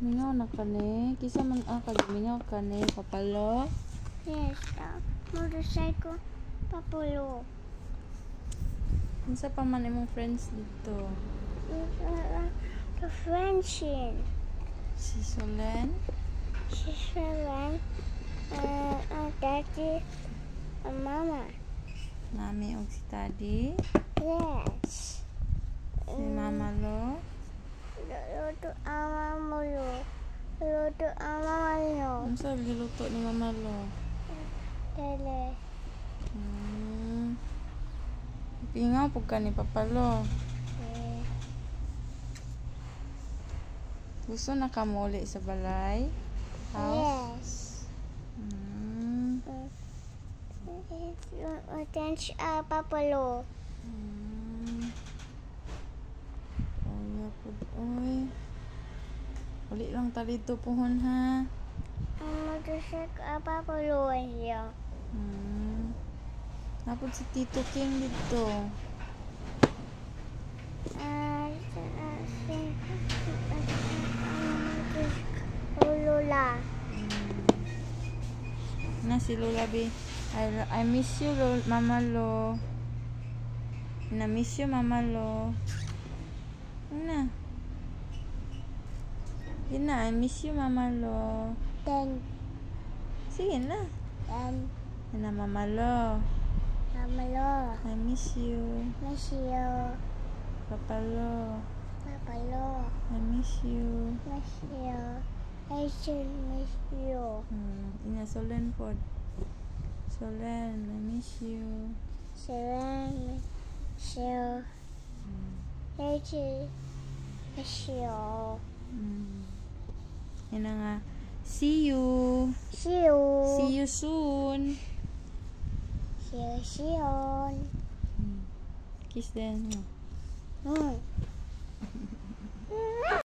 Mingaw na ka ni. Kisa man mingaw ka ni. Papalo? Yes, motorcycle, papulo. Unsa pa man imong friends dito? The friendship. Si Solen? Si Solen, daddy, and mama. Mami og si Daddy? Yes. Si Mama Lo? Luto ang mama lo. Luto ang mama lo. Unsa giluto ni Mama Lo? Dele. Pingaw po ka ni Papalo. Gusto na ka mo uli sa balay? House? Yes. Thanks, papalo. Oy. Uli lang ta dito pohon ha. Motorcycle, papulo siya. Napod si Tito King dito. Lola. Na si Lola B. I miss you, Mama Lo. Na miss you, Mama Lo. Na. I miss you, Mama Lo. Then. Sige na. Then. Na Mama Lo. Mama Lo. I miss you. Miss you. Papa Lo. Papa Lo. I miss you. Miss you. I should miss you. Ina Solen pod. Solen, I miss you. Solen, miss you. I should miss you. Ina nga. See you. See you. See you soon. See you soon. Kiss them.